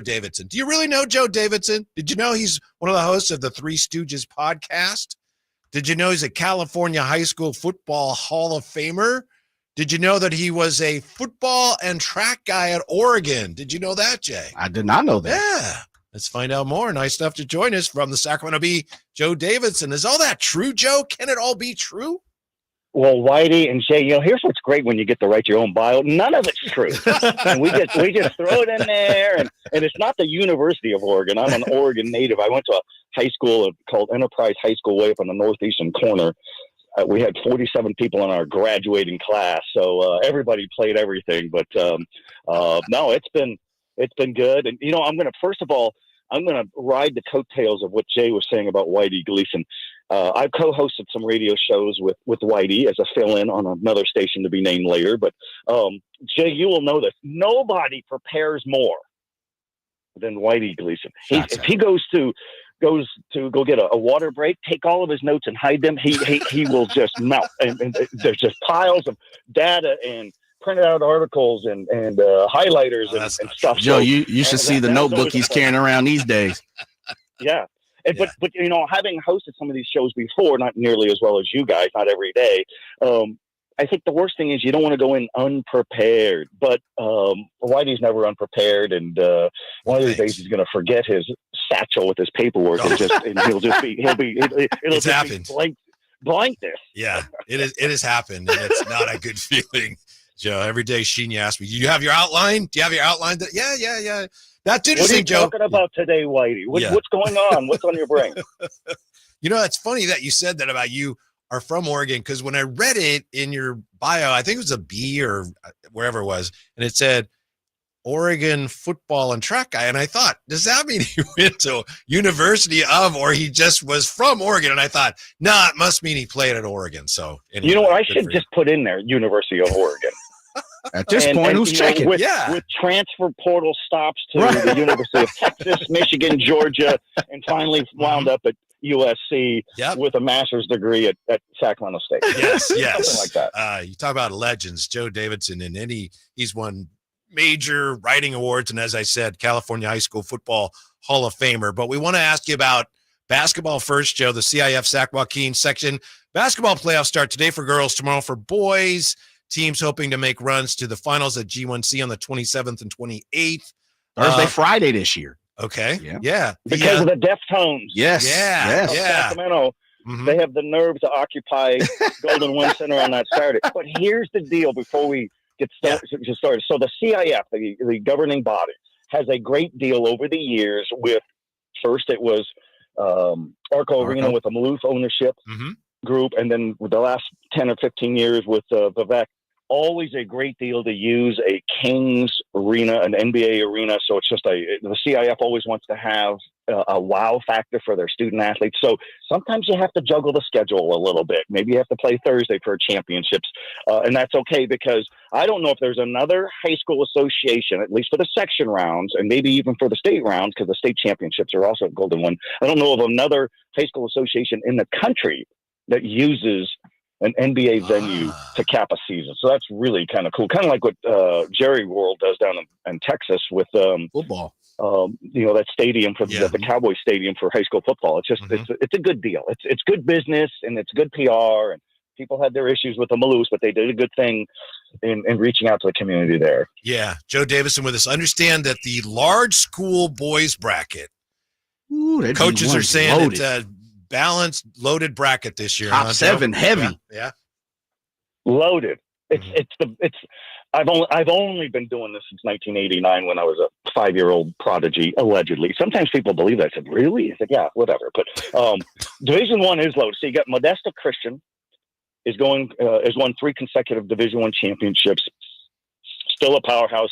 Davidson. Do you really know Joe Davidson? Did you know he's one of the hosts of the Three Stooges podcast? Did you know he's a California high school football Hall of Famer? Did you know that he was a football and track guy at Oregon? Did you know that, Jay? I did not know that. Yeah. Let's find out more. Nice enough to join us from the Sacramento Bee, Joe Davidson. Is all that true, Joe? Can it all be true? Well, Whitey and Jay, here's what's great when you get to write your own bio. None of it's true. And we just throw it in there. And it's not the University of Oregon. I'm an Oregon native. I went to a high school called Enterprise High School way up on the northeastern corner. We had 47 people in our graduating class. So everybody played everything. But no, it's been good. And, I'm going to ride the coattails of what Jay was saying about Whitey Gleason. I've co-hosted some radio shows with Whitey as a fill-in on another station to be named later. But Jay, you will know this. Nobody prepares more than Whitey Gleason. If he goes to go get a water break, take all of his notes and hide them, he will just melt. And there's just piles of data and printed out articles and highlighters and stuff. Joe, you should see the notebook he's carrying around these days. Yeah. But having hosted some of these shows before, not nearly as well as you guys, not every day, I think the worst thing is you don't want to go in unprepared. But Whitey's never unprepared, and one of these days he's going to forget his satchel with his paperwork, and he'll just be blankness. Yeah, it has happened, and it's not a good feeling. Joe, every day Sheeny asks me, "Do you have your outline? Do you have your outline?" Yeah. That's interesting, Joe. What are you talking about today, Whitey? What's going on? What's on your brain? It's funny that you said that about you are from Oregon, because when I read it in your bio, I think it was a B or wherever it was, and it said Oregon football and track guy. And I thought, does that mean he went to University of, or he just was from Oregon? And I thought, it must mean he played at Oregon. So anyway, you know what? I should just put in there University of Oregon. At this point, who's checking? With transfer portal stops to the University of Texas, Michigan, Georgia, and finally wound up at USC with a master's degree at Sacramento State. Yes. Something like that. You talk about legends, Joe Davidson, and he's won major writing awards, and as I said, California High School Football Hall of Famer. But we want to ask you about basketball first, Joe. The CIF Sac Joaquin section basketball playoffs start today for girls, tomorrow for boys. Teams hoping to make runs to the finals at G1C on the 27th and 28th. Thursday, Friday this year. Okay. Yeah. Because of the Deftones. Yes. Yeah. Sacramento. Mm-hmm. They have the nerve to occupy Golden Wind Center on that Saturday. But here's the deal before we get started. So the CIF, the governing body, has a great deal over the years with, first it was Arco Arena with the Maloof ownership group, and then with the last 10 or 15 years with Vivek. Always a great deal to use a Kings arena, an NBA arena. So it's just the CIF always wants to have a wow factor for their student athletes. So sometimes you have to juggle the schedule a little bit. Maybe you have to play Thursday for championships. And that's okay, because I don't know if there's another high school association, at least for the section rounds and maybe even for the state rounds, because the state championships are also at Golden One. I don't know of another high school association in the country that uses an NBA venue to cap a season. So that's really kind of cool. Kind of like what Jerry World does down in Texas with football. That stadium for the Cowboy Stadium for high school football. It's just it's a good deal. It's good business and it's good PR. And people had their issues with the Maloofs, but they did a good thing in reaching out to the community there. Yeah, Joe Davidson with us. Understand that the large school boys bracket. Coaches are saying it's balanced, loaded bracket this year. Top 7 heavy. Yeah. Loaded. I've only been doing this since 1989 when I was a 5-year-old prodigy, allegedly. Sometimes people believe that. I said, really? I said, yeah, whatever. But Division I is loaded. So you got Modesto Christian has won 3 consecutive Division I championships. Still a powerhouse,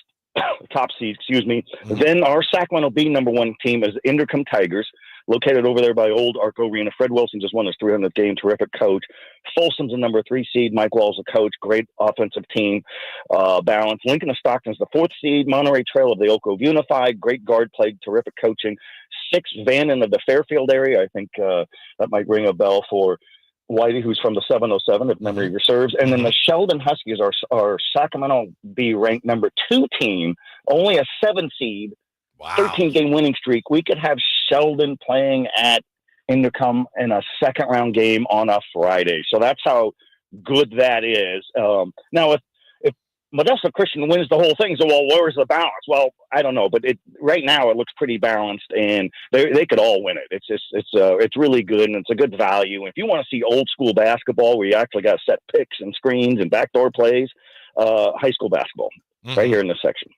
top seed, excuse me. Then our Sacramento Bee #1 team is Inderkum Tigers, located over there by Old Arco Arena. Fred Wilson just won his 300th game. Terrific coach. Folsom's the #3 seed. Mike Wall's the coach. Great offensive team balance. Lincoln of Stockton's the 4th seed. Monterey Trail of the Oak Grove Unified. Great guard play. Terrific coaching. 6 Vannon of the Fairfield area. I think that might ring a bell for Whitey, who's from the 707, if memory serves. And then the Sheldon Huskies are Sacramento Bee ranked #2 team. Only a 7 seed. Wow. 13-game winning streak. We could have Sheldon playing at Intercom in a second-round game on a Friday. So that's how good that is. Now, if Modesto Christian wins the whole thing, so, well, where's the balance? Well, I don't know, but right now it looks pretty balanced, and they could all win it. It's really good, and it's a good value. And if you want to see old-school basketball where you actually got set picks and screens and backdoor plays, high school basketball. Right here in this section.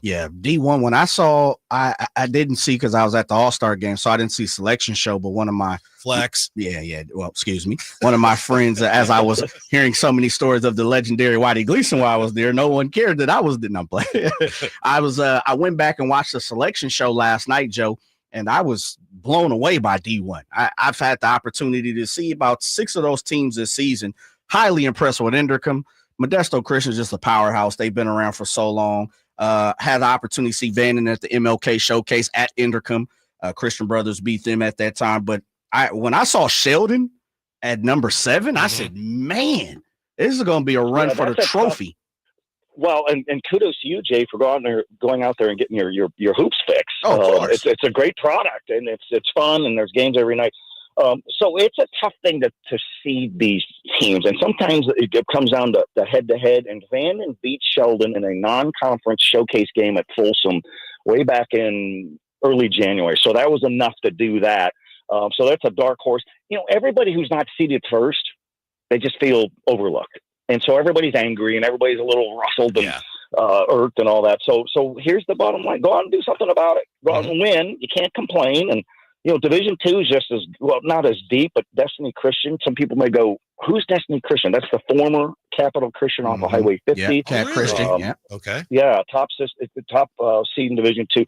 Yeah, D1. When I saw, I didn't see because I was at the All-Star game, so I didn't see selection show. But one of my flex, well, excuse me, one of my friends, as I was hearing so many stories of the legendary Whitey Gleason while I was there, no one cared that I didn't play. I went back and watched the selection show last night, Joe, and I was blown away by D1. I've had the opportunity to see about 6 of those teams this season. Highly impressed with Intercom. Modesto Christian is just a powerhouse. They've been around for so long. Had the opportunity to see Vannon at the MLK Showcase at Intercom. Christian Brothers beat them at that time. But when I saw Sheldon at number 7, I said, man, this is going to be a run for the trophy. Well, and kudos to you, Jay, for going out there and getting your hoops fixed. Oh, of course. It's a great product, and it's fun, and there's games every night. So it's a tough thing to seed these teams, and sometimes it comes down to head-to-head, and Vannon beat Sheldon in a non-conference showcase game at Folsom way back in early January. So that was enough to do that. So that's a dark horse. Everybody who's not seeded first, they just feel overlooked. And so everybody's angry, and everybody's a little rustled and irked and all that. So here's the bottom line. Go out and do something about it. Go out and win. You can't complain. And Division II is just as well, not as deep, but Destiny Christian. Some people may go, who's Destiny Christian? That's the former Capital Christian off of Highway 50. Yeah, Cat Christian. Yeah. Okay. Yeah, top seed in Division II.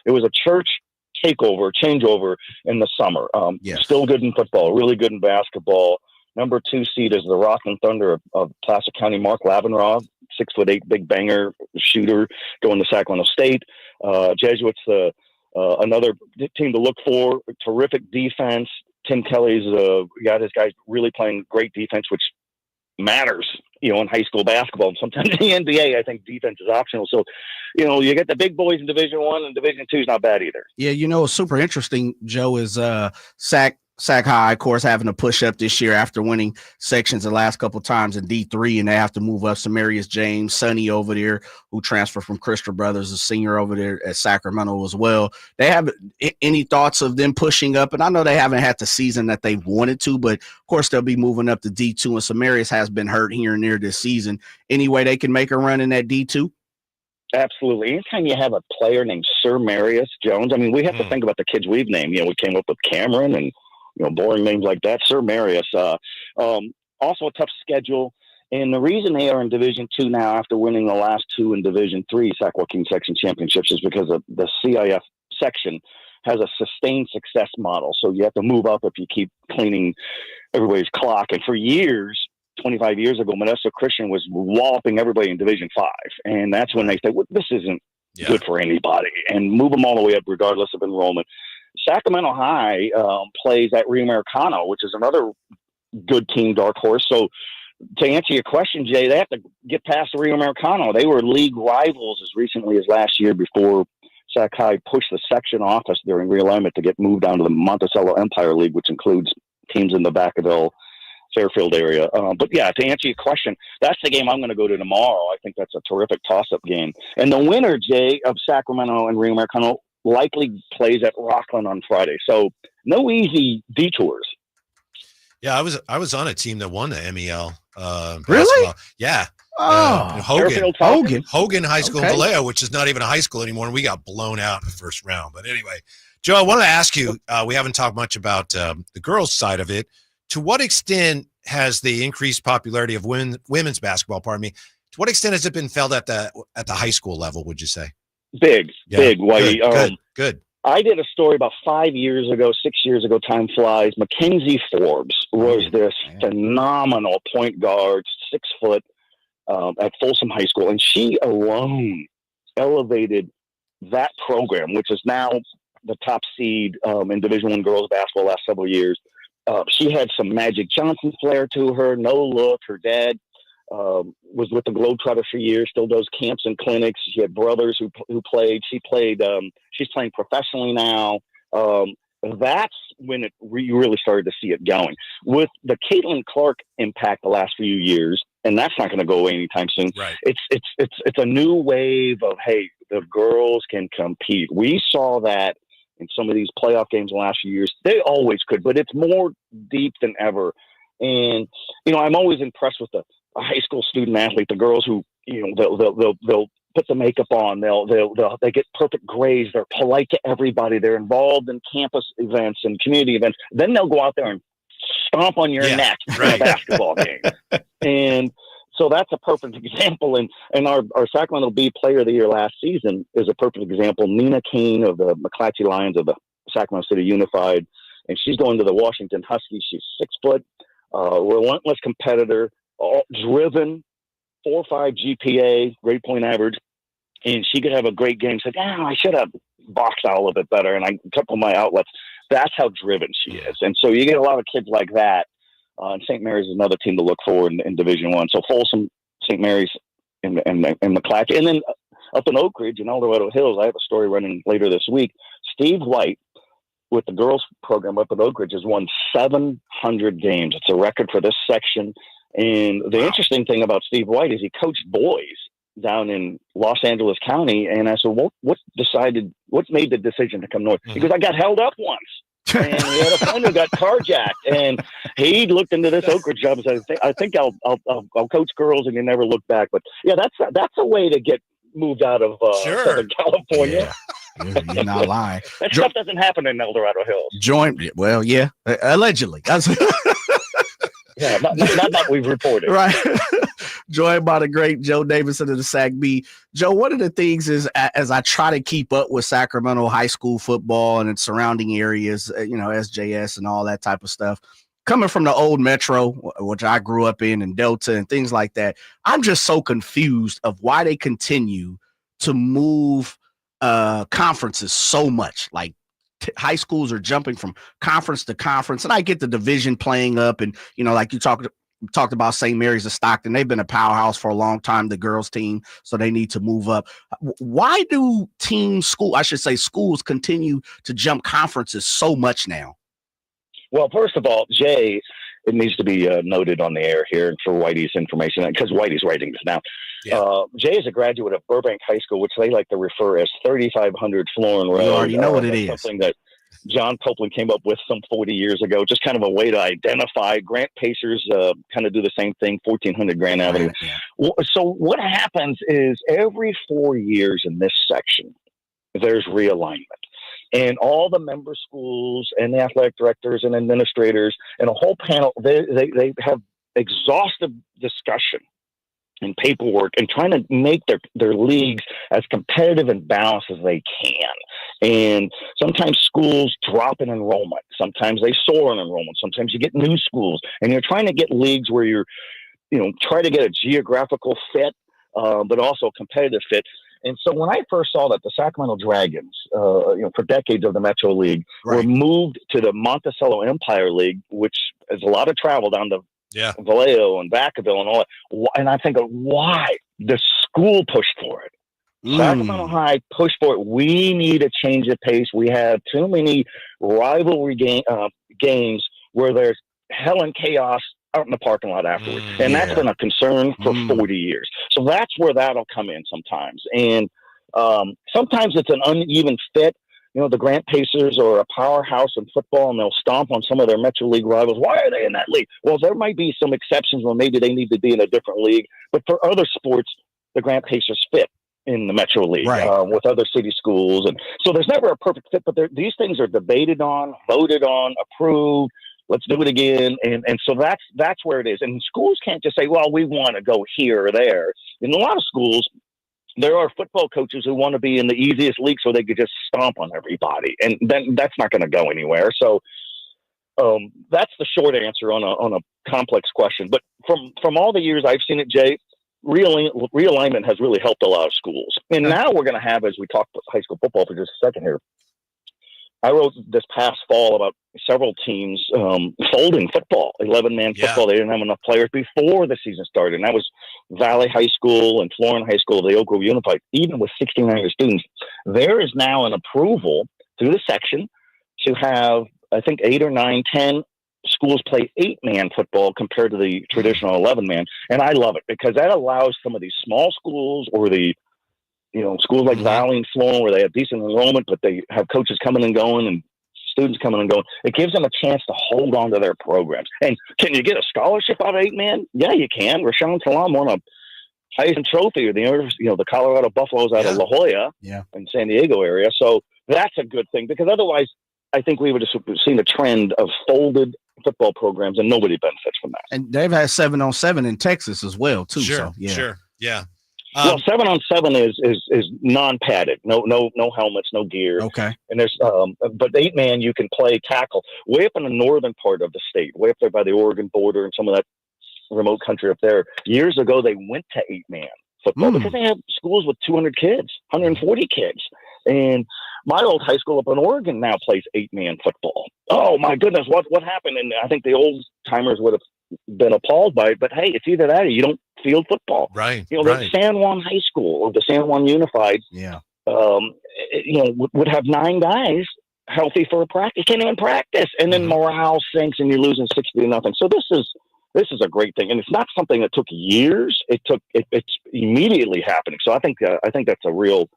It was a church changeover in the summer. Still good in football, really good in basketball. Number 2 seed is the Rockland Thunder of Placer County. Mark Lavenraw, 6'8", big banger shooter, going to Sacramento State. Jesuits, another team to look for. Terrific defense. Tim Kelly's got his guys really playing great defense, which matters, in high school basketball. And sometimes in the NBA, I think defense is optional. So, you get the big boys in Division I, and Division II is not bad either. Yeah, what's super interesting, Joe, is Sac High, of course, having to push up this year after winning sections the last couple of times in D3, and they have to move up. Samarius James, Sonny over there, who transferred from Christian Brothers, a senior over there at Sacramento as well. They have any thoughts of them pushing up? And I know they haven't had the season that they've wanted to, but of course they'll be moving up to D2, and Samarius has been hurt here and there this season. Any way they can make a run in that D2? Absolutely. Anytime you have a player named Sir Marius Jones, I mean, we have to think about the kids we've named. We came up with Cameron and boring names like that. Sir Marius. Also a tough schedule. And the reason they are in Division II now after winning the last 2 in Division III Sac Joaquin Section Championships is because of the CIF section has a sustained success model. So you have to move up if you keep cleaning everybody's clock. And for years, 25 years ago, Modesto Christian was walloping everybody in Division V. And that's when they said, well, this isn't good for anybody, and move them all the way up regardless of enrollment. Sacramento High plays at Rio Americano, which is another good team, dark horse. So to answer your question, Jay, they have to get past the Rio Americano. They were league rivals as recently as last year before Sac High pushed the section office during realignment to get moved down to the Monticello Empire League, which includes teams in the Vacaville, Fairfield area. But yeah, to answer your question, that's the game I'm going to go to tomorrow. I think that's a terrific toss-up game. And the winner, Jay, of Sacramento and Rio Americano likely plays at Rockland on Friday. So no easy detours. Yeah, I was on a team that won the MEL. Really? Basketball. Yeah. Hogan High School in Vallejo, which is not even a high school anymore. And we got blown out in the first round. But anyway, Joe, I want to ask you, we haven't talked much about the girls' side of it. To what extent has the increased popularity of women's basketball, to what extent has it been felt at the high school level, would you say? Big, Whitey. Good. I did a story about 6 years ago, time flies. Mackenzie Forbes was this phenomenal point guard, 6 foot, at Folsom High School. And she alone elevated that program, which is now the top seed in Division I girls basketball the last several years. She had some Magic Johnson flair to her, no look. Her dad was with the Globetrotters for years, still does camps and clinics. She had brothers who played. She's playing professionally now. That's when you really started to see it going. With the Caitlin Clark impact the last few years, and that's not going to go away anytime soon. Right. It's a new wave of, hey, the girls can compete. We saw that in some of these playoff games the last few years. They always could, but it's more deep than ever. And, I'm always impressed with a high school student athlete, the girls who, they'll put the makeup on, they get perfect grades, they're polite to everybody, they're involved in campus events and community events. Then they'll go out there and stomp on your neck in a basketball game. And so that's a perfect example. And our Sacramento Bee Player of the Year last season is a perfect example. Nina Kane of the McClatchy Lions of the Sacramento City Unified, and she's going to the Washington Huskies. She's 6 foot, relentless competitor, driven, 4.5 GPA, grade point average, and she could have a great game. Said, I should have boxed out a little bit better, and I took on my outlets. That's how driven she is. And so you get a lot of kids like that. And St. Mary's is another team to look for in Division I. So Folsom, St. Mary's, and McClatchy. And then up in Oak Ridge and El Dorado Hills, I have a story running later this week. Steve White, with the girls program up at Oak Ridge, has won 700 games. It's a record for this section. And the interesting thing about Steve White is he coached boys down in Los Angeles County. And I said, what made the decision to come north? Because I got held up once. And he had a friend who got carjacked, and he looked into this Oak Ridge job and said, I think I'll coach girls, and he never looked back. But yeah, that's a way to get moved out of Southern California. Yeah. You're not lying. That stuff doesn't happen in El Dorado Hills. Allegedly. Yeah, not we've reported. Right. Joined by the great Joe Davidson of the Sac Bee. Joe, one of the things is, as I try to keep up with Sacramento high school football and its surrounding areas, SJS and all that type of stuff, coming from the old Metro, which I grew up in, and Delta and things like that, I'm just so confused of why they continue to move conferences so much. Like, high schools are jumping from conference to conference, and I get the division playing up, and like you talked about St. Mary's of Stockton. They've been a powerhouse for a long time, the girls team, so they need to move up. Why do schools continue to jump conferences so much now? Well, first of all, Jay, it needs to be noted on the air here for Whitey's information, because Whitey's writing this now. Yeah. Jay is a graduate of Burbank High School, which they like to refer as 3500 Florin Road. You already know what it is. Something that John Copeland came up with some 40 years ago, just kind of a way to identify. Grant Pacers kind of do the same thing, 1400 Grand Avenue. Yeah. So what happens is every 4 years in this section, there's realignment. And all the member schools and the athletic directors and administrators and a whole panel, they have exhaustive discussion and paperwork and trying to make their leagues as competitive and balanced as they can. And sometimes schools drop in enrollment. Sometimes they soar in enrollment. Sometimes you get new schools. And you're trying to get leagues where you're, try to get a geographical fit, but also a competitive fit. And so when I first saw that the Sacramento Dragons, for decades of the Metro League, were moved to the Monticello Empire League, which is a lot of travel down to Vallejo and Vacaville and all that. And I think, why? The school pushed for it. Sacramento High pushed for it. We need a change of pace. We have too many rivalry games where there's hell and chaos out in the parking lot afterwards. And that's been a concern for 40 years. So that's where that'll come in sometimes. And sometimes it's an uneven fit. The Grant Pacers are a powerhouse in football, and they'll stomp on some of their Metro League rivals. Why are they in that league? Well, there might be some exceptions where maybe they need to be in a different league. But for other sports, the Grant Pacers fit in the Metro League with other city schools. And so there's never a perfect fit, but these things are debated on, voted on, approved. Let's do it again. And so that's where it is. And schools can't just say, well, we want to go here or there. In a lot of schools, there are football coaches who want to be in the easiest league so they could just stomp on everybody. And then that's not going to go anywhere. So that's the short answer on a complex question. But from all the years I've seen it, Jay, realignment has really helped a lot of schools. And now we're going to have, as we talk high school football for just a second here, I wrote this past fall about several teams folding football, 11-man football. They didn't have enough players before the season started. And that was Valley High School and Florin High School, the Oak Grove Unified, even with 1,600 students. There is now an approval through the section to have, I think, 8 or 9, 10 schools play 8-man football compared to the traditional 11-man. And I love it because that allows some of these small schools or the schools like Valley and Florin where they have decent enrollment, but they have coaches coming and going and students coming and going. It gives them a chance to hold on to their programs. And can you get a scholarship out of 8-man? Yeah, you can. Rashawn Salam won a Heisman Trophy, or the Colorado Buffaloes out of La Jolla in San Diego area. So that's a good thing because otherwise I think we would have seen a trend of folded football programs and nobody benefits from that. And they've had 7-on-7 in Texas as well, too. Sure, so, sure. Yeah. Well, 7-on-7 is non-padded, no helmets, no gear. Okay. And there's but 8-man you can play tackle way up in the northern part of the state, way up there by the Oregon border and some of that remote country up there. Years ago, they went to 8-man football because they have schools with 200 kids, 140 kids, and my old high school up in Oregon now plays 8-man football. Oh my goodness, what happened? And I think the old timers would have been appalled by it, but hey, it's either that or you don't field football. Right. The San Juan High School or the San Juan Unified, would have 9 guys healthy for a practice. Can't even practice, and then morale sinks, and you're losing 60-0. So this is a great thing, and it's not something that took years. It's immediately happening. So I think that's a real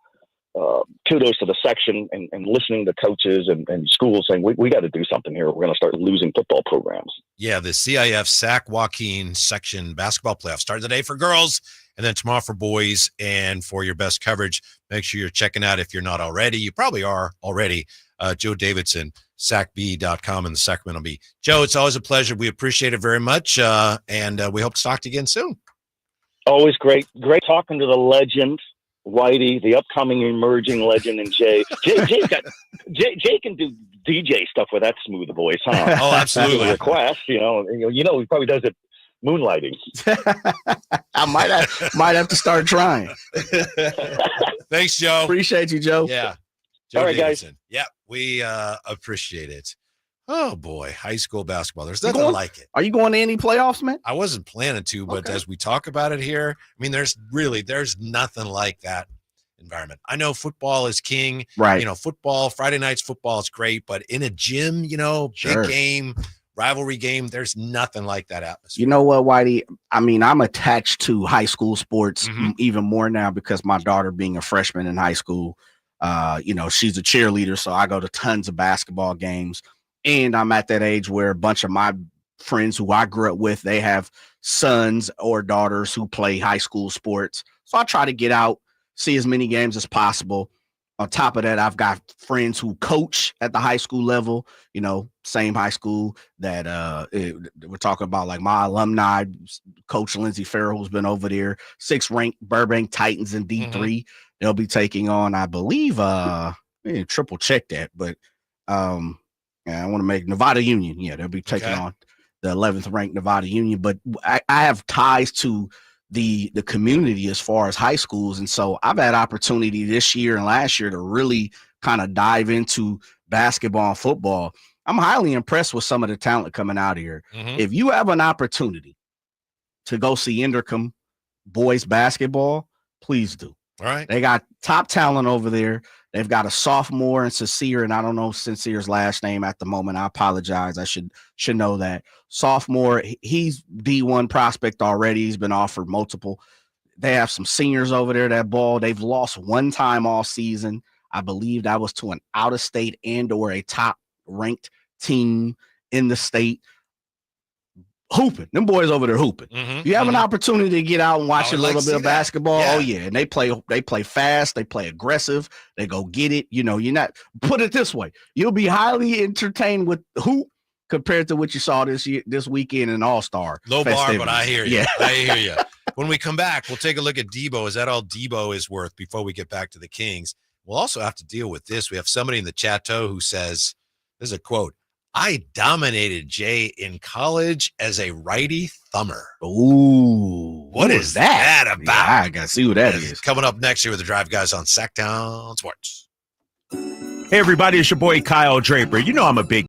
kudos to the section and listening to coaches and schools saying we got to do something here. We're going to start losing football programs. Yeah, the CIF Sac Joaquin section basketball playoff started today for girls and then tomorrow for boys. And for your best coverage, make sure you're checking out, if you're not already, you probably are already, Joe Davidson, sacbee.com and the Sacramento Bee. Joe, it's always a pleasure. We appreciate it very much, and we hope to talk to you again soon. Always great talking to the legend, Whitey, the upcoming emerging legend, and Jay. Jay can do DJ stuff with that smooth voice, huh? Oh, absolutely. Request, he probably does it moonlighting. I might have to start trying. Thanks, Joe. Appreciate you, Joe. Yeah. Joe All right, Davidson. guys. Yeah, we appreciate it. Oh boy, high school basketball. There's nothing like it. Are you going to any playoffs, man? I wasn't planning to, but as we talk about it here, I mean, there's nothing like that environment. I know football is king. Right. Football, Friday nights football is great, but in a gym, Sure. big game, rivalry game, there's nothing like that atmosphere. You know what, Whitey? I mean, I'm attached to high school sports even more now because my daughter being a freshman in high school, she's a cheerleader, so I go to tons of basketball games. And I'm at that age where a bunch of my friends who I grew up with, they have sons or daughters who play high school sports. So I try to get out, see as many games as possible. On top of that, I've got friends who coach at the high school level, same high school that we're talking about, like my alumni, Coach Lindsey Farrell, who's been over there, 6th ranked Burbank Titans in D3. They'll be taking on, I believe, triple check that, but I want to make Nevada Union. Yeah, they'll be taking on the 11th ranked Nevada Union. But I have ties to the community as far as high schools. And so I've had opportunity this year and last year to really kind of dive into basketball and football. I'm highly impressed with some of the talent coming out here. If you have an opportunity to go see Indercom boys basketball, please do. All right. They got top talent over there. They've got a sophomore in Sincere, and I don't know Sincere's last name at the moment. I apologize. I should know that. Sophomore, he's D1 prospect already. He's been offered multiple. They have some seniors over there that ball. They've lost one time all season. I believe that was to an out-of-state and or a top-ranked team in the state. Hooping. Them boys over there hooping. You have an opportunity to get out and watch a little bit of basketball. Yeah. Oh, yeah. And they play fast. They play aggressive. They go get it. You're not, put it this way. You'll be highly entertained with hoop compared to what you saw this weekend in All-Star. Low festivities. bar, but I hear you. Yeah. I hear you. When we come back, we'll take a look at Debo. Is that all Debo is worth before we get back to the Kings? We'll also have to deal with this. We have somebody in the chateau who says, there's a quote, "I dominated Jay in college as a righty thumber." Ooh. What is that about? Yeah, I got to see what that is. Coming up next here with the Drive Guys on Sactown Sports. Hey, everybody, it's your boy Kyle Draper. You know I'm a big